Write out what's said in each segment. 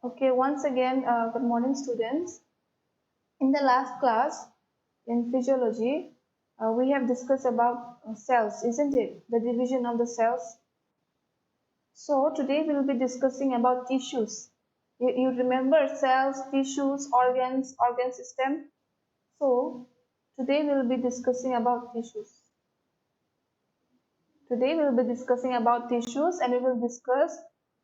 Okay, once again, good morning, students. In the last class in physiology, we have discussed about cells, isn't it? The division of the cells. So today we will be discussing about tissues. You remember cells, tissues, organs, organ system. So today we will be discussing about tissues. Today we will be discussing about tissues, and we will discuss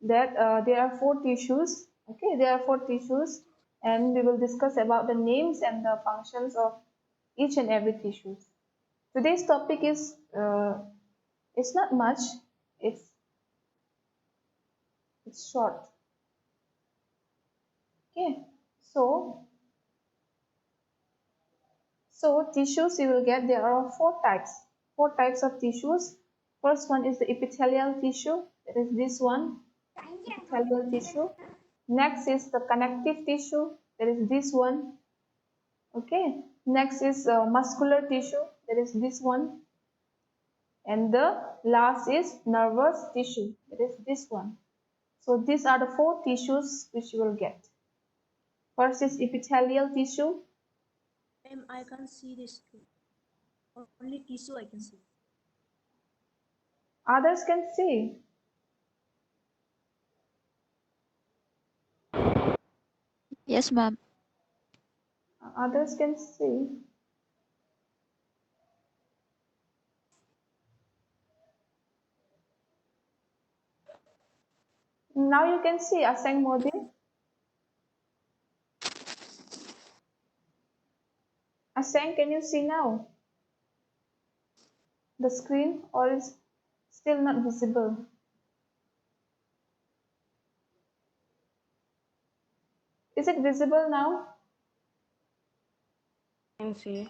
that there are four tissues. Okay, there are four tissues, and we will discuss about the names and the functions of each and every tissue. Today's topic is it's not much. It's it's short. Okay, so tissues you will get, there are four types of tissues. First one is the epithelial tissue. That is this one, epithelial tissue. Next is the connective tissue. That is this one. Okay. Next is muscular tissue. That is this one. And the last is nervous tissue. That is this one. So these are the four tissues which you will get. First is epithelial tissue. I can't see this too. Only tissue I can see. Others can see. Yes, ma'am. Others can see. Now you can see Asang Modi. Asang, can you see now the screen, or is still not visible? Is it visible now? Can see.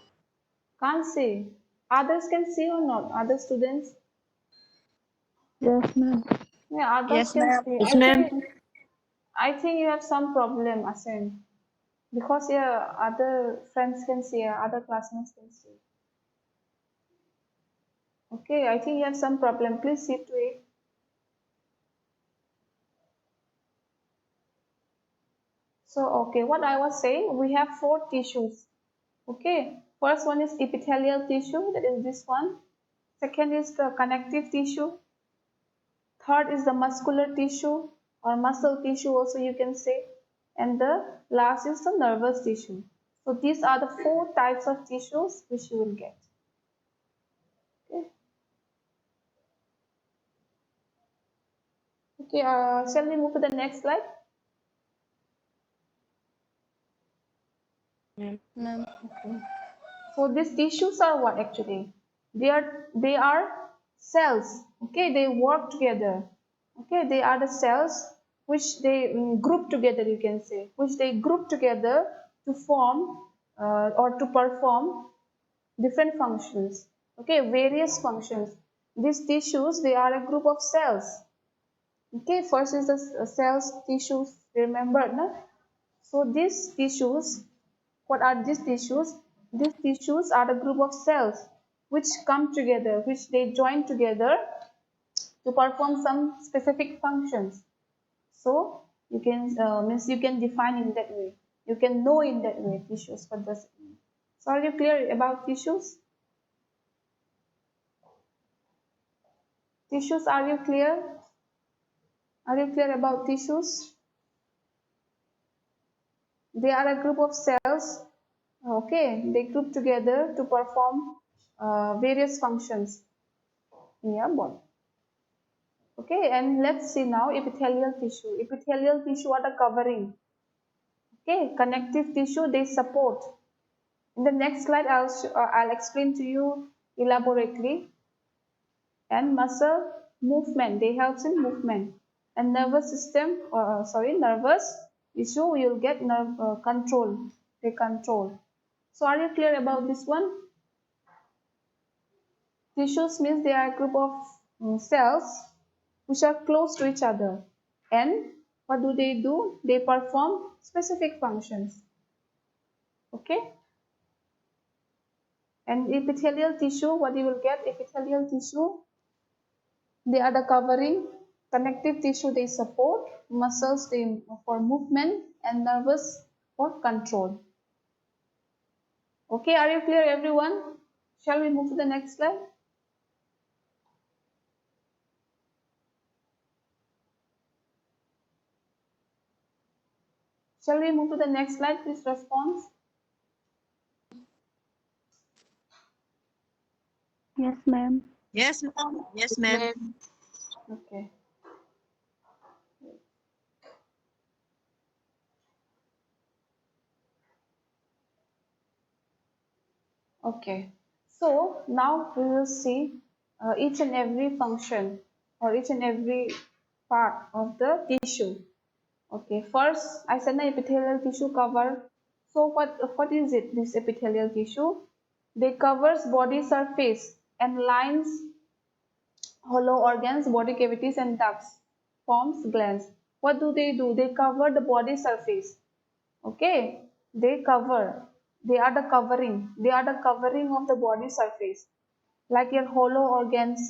Can't see. Others can see or not? Other students? Yes, ma'am. Yeah, others Yes, can ma'am. see. Yes, ma'am. I think you have some problem, Asen. Because yeah, other friends can see, other classmates can see. Okay, I think you have some problem. Please see to it. So, okay, what I was saying, we have four tissues. Okay, first one is epithelial tissue, that is this one. Second is the connective tissue. Third is the muscular tissue or muscle tissue also you can say. And the last is the nervous tissue. So these are the four types of tissues which you will get. Okay, okay shall we move to the next slide? Ma'am. Okay. So these tissues are what actually? They are cells. Okay, they work together. Okay, they are the cells which they group together. You can say which they group together to form or to perform different functions. Okay, various functions. These tissues, they are a group of cells. Okay, first is the cells tissues. Remember, no? So these tissues, what are these tissues? These tissues are the group of cells which come together, which they join together to perform some specific functions. So you can means you can define in that way. You can know in that way tissues. What does it mean? So are you clear about tissues? Tissues, are you clear? Are you clear about tissues? They are a group of cells. Okay, they group together to perform various functions. Yeah, boy. Okay, and let's see now epithelial tissue. Epithelial tissue are the covering. Okay, connective tissue they support. In the next slide, I'll explain to you elaborately. And muscle movement, they helps in movement. And nervous system, nervous tissue, you'll get nerve control. They control. So are you clear about this one? Tissues means they are a group of cells which are close to each other. And what do? They perform specific functions. Okay? And epithelial tissue, what you will get? Epithelial tissue, they are the covering. Connective tissue, they support. muscles for movement, and nervous for control. Okay, are you clear everyone? Shall we move to the next slide? Shall we move to the next slide? Please respond. Yes, ma'am. Yes, ma'am. Yes, Yes, ma'am. ma'am. Okay. Okay. So now we will see each and every function or each and every part of the tissue. Okay. First, I said the epithelial tissue cover. So what is it? This epithelial tissue? They covers body surface and lines hollow organs, body cavities, and ducts, forms glands. What do? They cover the body surface. Okay, they cover. They are the covering. They are the covering of the body surface, like your hollow organs.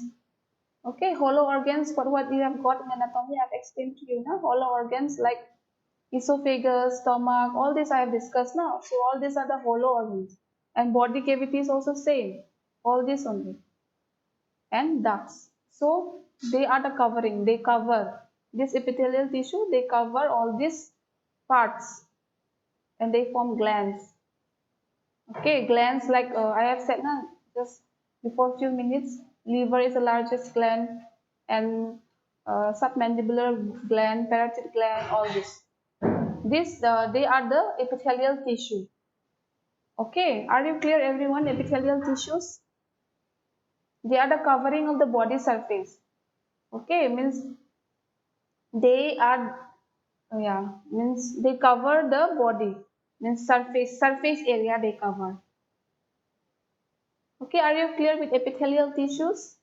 Okay, hollow organs. What you have got in anatomy, I have explained to you now. Hollow organs like esophagus, stomach, all this I have discussed now. So all these are the hollow organs, and body cavities also same. All this only, and ducts. So they are the covering. They cover this epithelial tissue. They cover all these parts, and they form glands. Okay, glands like I have said now just before few minutes. Liver is the largest gland, and submandibular gland, parotid gland, all this. This they are the epithelial tissue. Okay, are you clear, everyone? Epithelial tissues, they are the covering of the body surface. Okay, means they are yeah, means they cover the body, means surface area they cover. Okay, are you clear with epithelial tissues?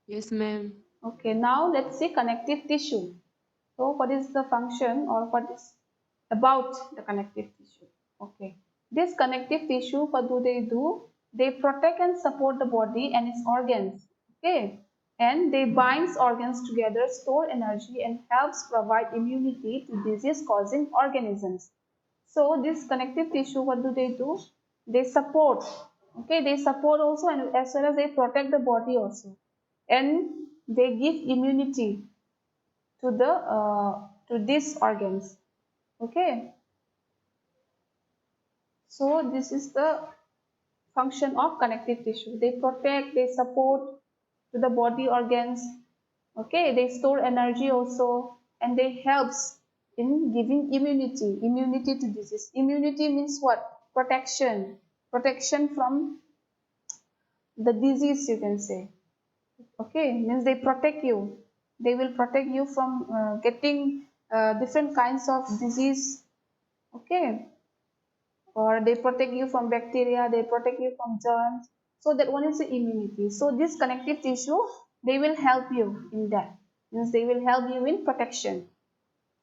Yes, ma'am. Okay, now let's see connective tissue. So what is the function or what is about the connective tissue? Okay, this connective tissue, what do? They protect and support the body and its organs. Okay, and they binds organs together, store energy, and helps provide immunity to disease causing organisms. So this connective tissue, what do? They support. Okay, they support also, and as well as they protect the body also, and they give immunity to these organs. Okay, so this is the function of connective tissue. They protect, they support to the body organs. Okay, they store energy also, and they helps in giving immunity to disease. Immunity means what? Protection from the disease, you can say. Okay, means they protect you. They will protect you from getting different kinds of disease. Okay, or they protect you from bacteria, they protect you from germs. So that one is the immunity. So this connective tissue, they will help you in that. Means they will help you in protection,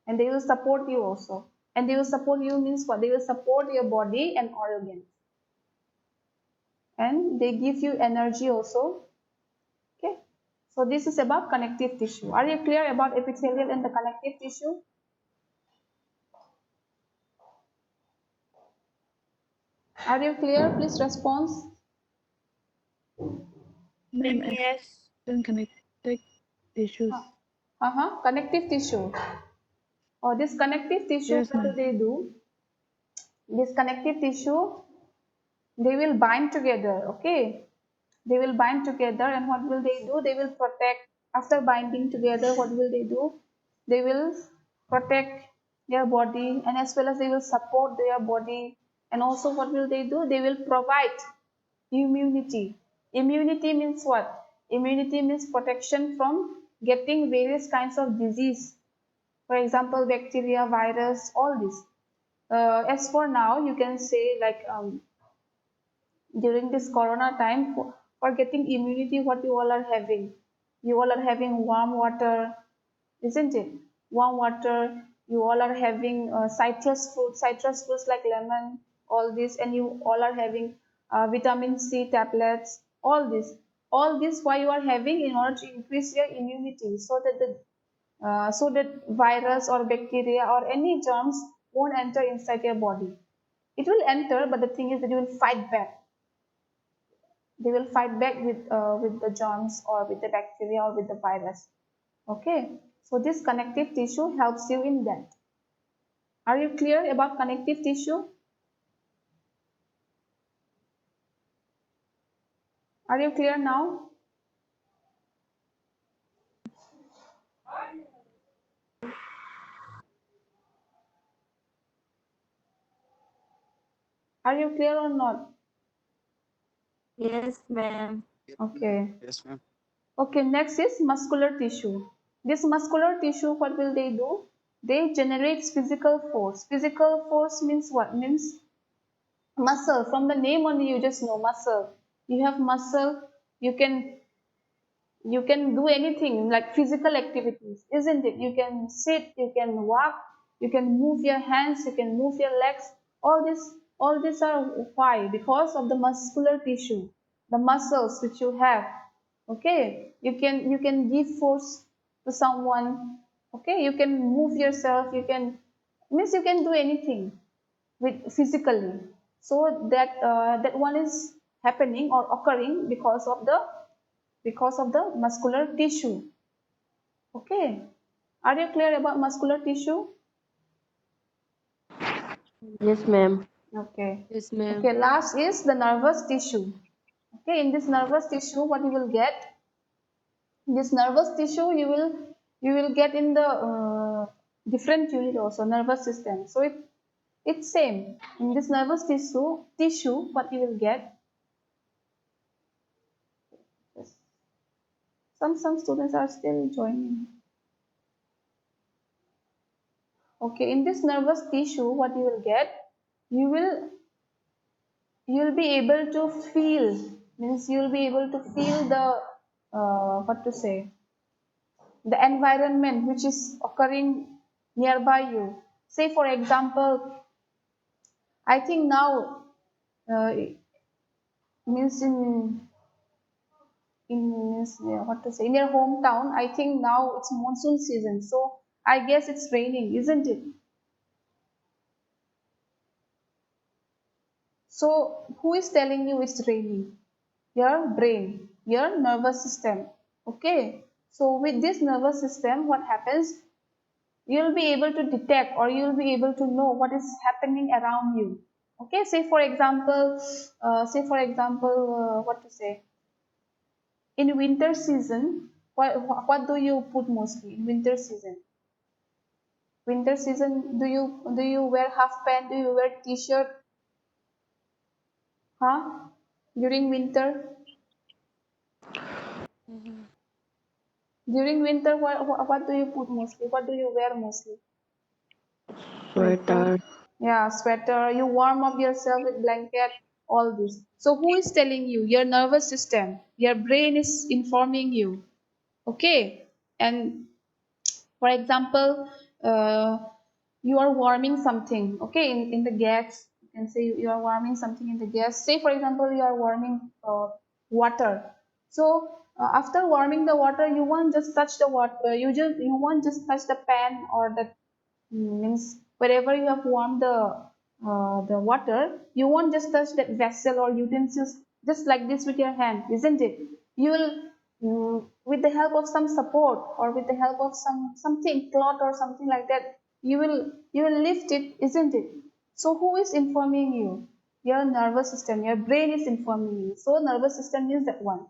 and they will support you also. And they will support you means what? They will support your body and organs, and they give you energy also. Okay. So this is about connective tissue. Are you clear about epithelial and the connective tissue? Are you clear? Please respond. Ma'am, and Yes. connective tissues. Connective tissue. Or this connective tissue, Yes, what do ma'am. they do? This connective tissue, they will bind together. Okay, they will bind together, and what will they do? They will protect. After binding together, what will they do? They will protect their body, and as well as they will support their body. And also, what will they do? They will provide immunity. Immunity means what? Immunity means protection from getting various kinds of disease. For example, bacteria, virus, all this. As for now, you can say like during this corona time, for getting immunity, what you all are having? You all are having warm water, isn't it? Warm water. You all are having citrus fruits like lemon, all this, and you all are having vitamin C tablets, all this. All this why you are having in order to increase your immunity, so that the so that virus or bacteria or any germs won't enter inside your body. It will enter, but the thing is that you will fight back. They will fight back with the germs or with the bacteria or with the virus. Okay, so this connective tissue helps you in that. Are you clear about connective tissue? Are you clear now? Are you clear or not? Yes, ma'am. Okay. Okay, next is muscular tissue. This muscular tissue, what will they do? They generate physical force. Physical force means what? Means muscle. From the name only, you just know muscle. You have muscle, you can do anything like physical activities, isn't it? You can sit, you can walk, you can move your hands, you can move your legs. All this are why? Because of the muscular tissue, the muscles which you have. Okay, you can give force to someone. Okay, you can move yourself, you can, means you can do anything with physically. So that one is happening or occurring because of the muscular tissue. Okay, are you clear about muscular tissue? Yes, ma'am. Okay. Yes, ma'am. Okay, last is the nervous tissue. Okay, in this nervous tissue, what you will get? This nervous tissue you will get in the different unit also, nervous system. So it's same. In this nervous tissue, what you will get? Yes. Some students are still joining. Okay, in this nervous tissue, what you will get? You will you'll be able to feel, means you'll be able to feel the what to say, the environment which is occurring nearby you. Say for example, I think now, means in means what to say, in your hometown, I think now it's monsoon season, so I guess it's raining, isn't it? So who is telling you it's raining? Your brain, your nervous system. Okay, so with this nervous system, what happens? You'll be able to detect or you'll be able to know what is happening around you. Okay, say for example, what to say? In winter season, what do you put mostly in winter season? Winter season, do you wear half pant? Do you wear t-shirt? Huh? During winter, what do you put mostly? What do you wear mostly? Sweater. Yeah, sweater. You warm up yourself with blanket, all this. So who is telling you? Your nervous system. Your brain is informing you. Okay. And for example, uh, you are warming something. Okay, in the gas. You can say you are warming something in the gas. Say for example, you are warming water. So after warming the water, you won't just touch the water. You won't just touch the pan or the, means wherever you have warmed the water, you won't just touch that vessel or utensils just like this with your hand, isn't it? You will, with the help of some support or with the help of something cloth or something like that, you will lift it, isn't it? So who is informing you? Your nervous system, your brain is informing you. So nervous system is that one.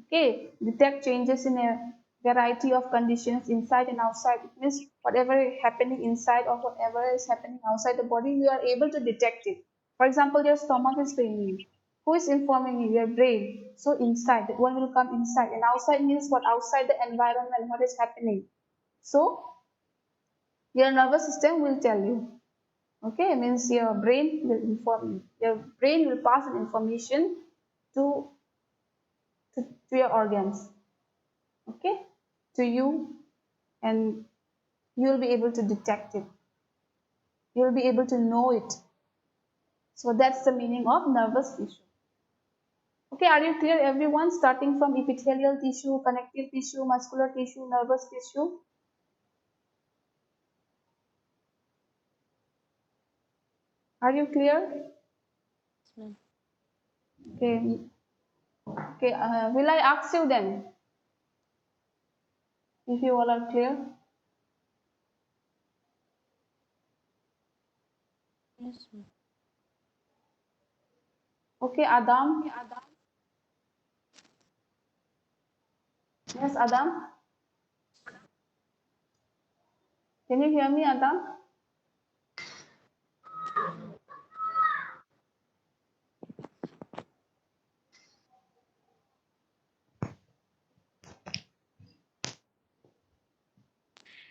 Okay, detect changes in a variety of conditions inside and outside. It means whatever is happening inside or whatever is happening outside the body, you are able to detect it. For example, your stomach is paining. Who is informing you? Your brain. So inside, that one will come inside. And outside means what? Outside the environment, what is happening. So your nervous system will tell you. Okay, means your brain will inform you. Your brain will pass an information to, to your organs. Okay, to you, and you'll be able to detect it, you'll be able to know it. So that's the meaning of nervous tissue. Okay, are you clear everyone, starting from epithelial tissue, connective tissue, muscular tissue, nervous tissue? Are you clear? Yes, ma'am. Okay. Okay. Will I ask you then? If you all are clear. Yes, ma'am. Okay, Adam. Yes, Adam. Can you hear me, Adam?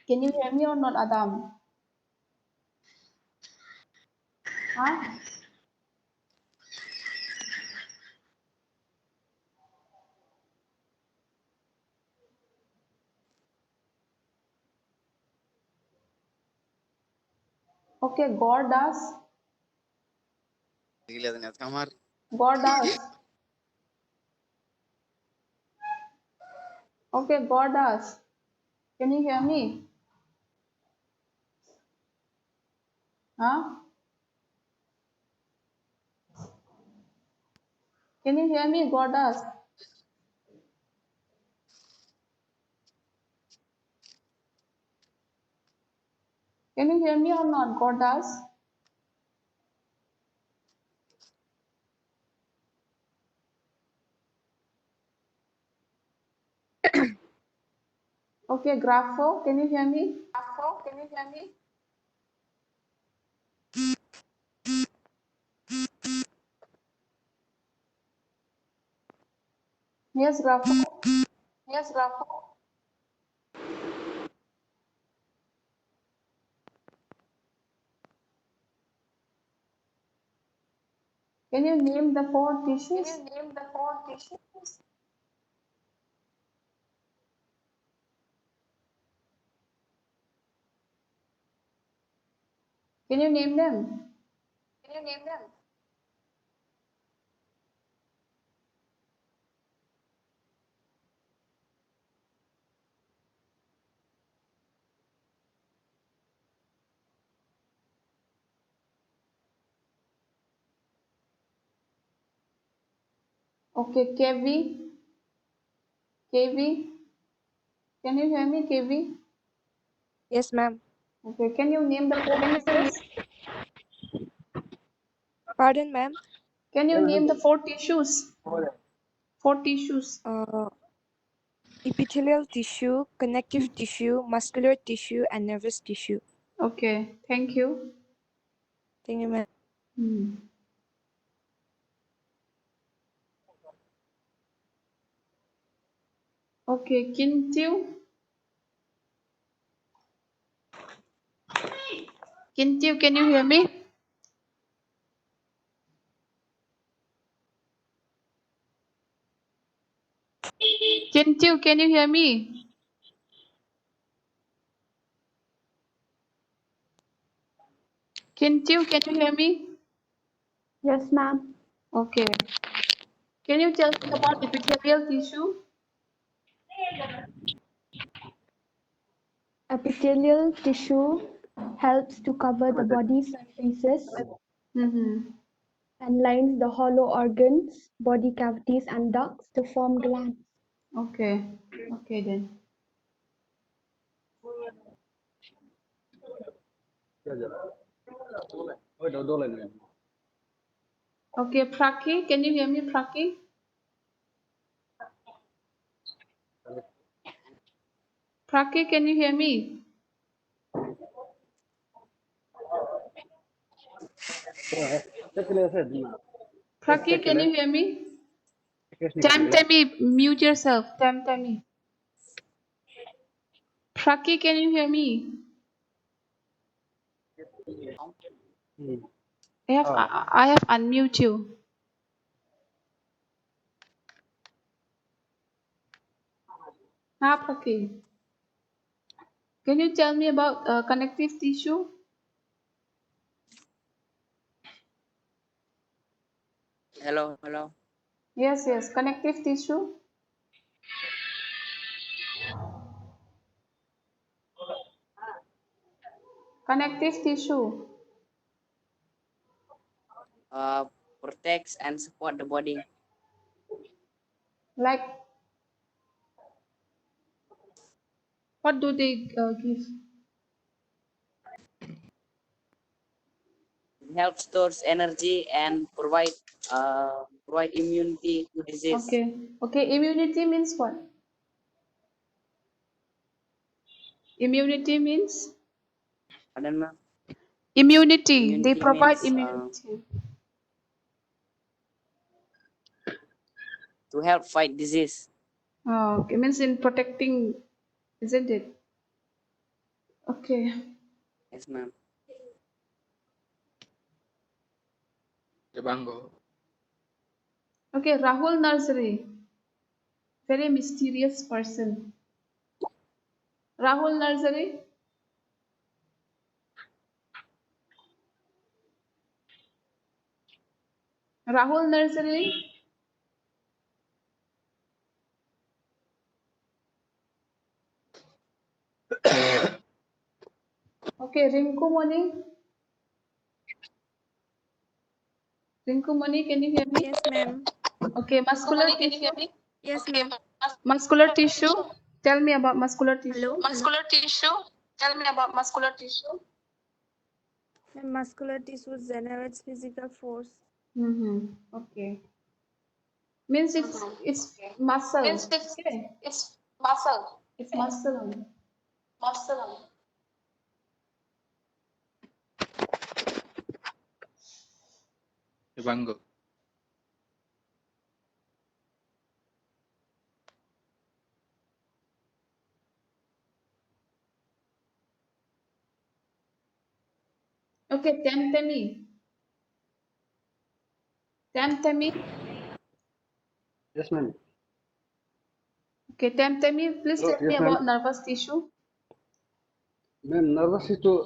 Can you hear me or not, Adam? Huh? Okay, God does. God does. Okay, God does. Can you hear me? Huh? Can you hear me? God does. Can you hear me or not? God does. Okay, Grapho, can you hear me? Yes, Grapho. Can you name the four tissues? Can you name them? Okay, KV, can you hear me, KV? Yes, ma'am. Okay, can you name the four tissues? Pardon, ma'am. Can you name the four tissues? Four tissues. Uh, epithelial tissue, connective tissue, muscular tissue, and nervous tissue. Okay, thank you. Thank you, ma'am. Hmm. Okay, Kintiu, can you hear me? Kintiu, can you hear me? Kintiu, can you hear me? Yes, ma'am. Okay. Can you tell me about epithelial tissue? Epithelial tissue helps to cover the body surfaces Mm-hmm. and lines the hollow organs, body cavities, and ducts to form glands. Okay. Okay then. Okay, Praki, can you hear me, Praki? Praki, can you hear me? Praki, can you hear me? Tamtami, mute yourself. Tamtami. Praki, can you hear me? I have unmute you. Ah, Praki. Can you tell me about connective tissue? Hello. Yes, yes, connective tissue. Connective tissue. protects and support the body. Like, what do they give? It helps stores energy and provide immunity to disease. Okay. Okay. Immunity means what? Immunity means Pardon, ma'am? immunity. They Immunity provide means immunity. to help fight disease. Oh, okay. Means in protecting, isn't it? Okay. Yes, ma'am. Okay. Rahul Nursery. Very mysterious person. Rahul Nursery. Rahul Nursery. Okay. Rinku Moni. Rinku Moni, can you hear me? Yes, ma'am. Okay. Muscular tissue. Yes, ma'am. Muscular tissue. Tell me about muscular tissue. Hello. Muscular tissue. Tell me about muscular tissue. Ma'am, muscular tissue generates physical force. Mm-hmm. Okay. Means it's muscle. Okay. It's muscle. It's muscle only. Muscle. Okay. Temtemi. Temtemi. Yes, ma'am. Okay. Temtemi. Please Hello. tell me Yes, ma'am. about nervous tissue. Ma'am, nervous system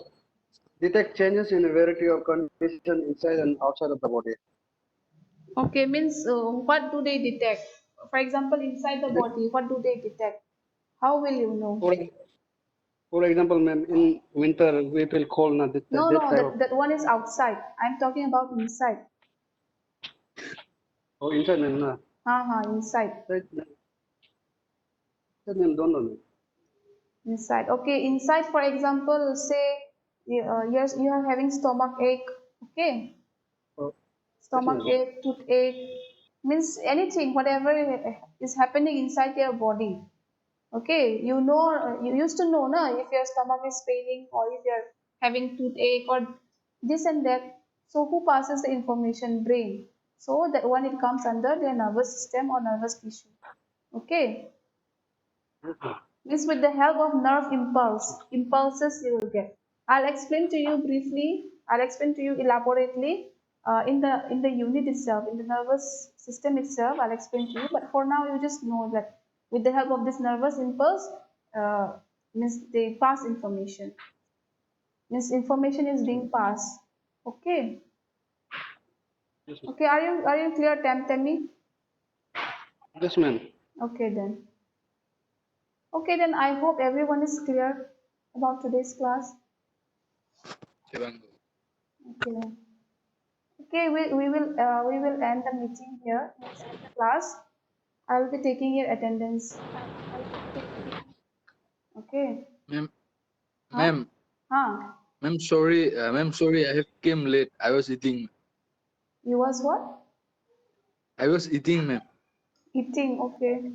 detect changes in a variety of conditions inside and outside of the body. Okay. Means what do they detect? For example, inside the body, what do they detect? How will you know? For, for example, ma'am, in winter we feel cold. Now No, that no. type of That one is outside. I'm talking about inside. inside, ma'am. No. Inside. Ma'am, don't know. Ma'am. Inside. Okay. Inside. For example, say yes, you are having stomach ache. Okay. Oh, yes, Stomach ma'am. ache, toothache, means anything, whatever is happening inside your body. Okay, you know, you used to know, na, if your stomach is paining or if you're having toothache or this and that. So who passes the information? Brain. So that one it comes under the nervous system or nervous tissue. Okay. Yes, ma'am. This with the help of nerve impulses you will get. I'll explain to you briefly. I'll explain to you elaborately in the unit itself, in the nervous system itself. I'll explain to you. But for now, you just know that with the help of this nervous impulse, means they pass information. Means information is being passed. Okay. Yes, ma'am. Okay. Are you clear, Tamtemi? Yes, ma'am. Okay then. Okay then. I hope everyone is clear about today's class. Okay then. Okay, we will end the meeting here. We'll end the class. I will be taking your attendance. Okay. Ma'am, Huh? ma'am, Huh? ma'am, sorry, I have came late. I was eating. You was what? I was eating, ma'am. Eating. Okay.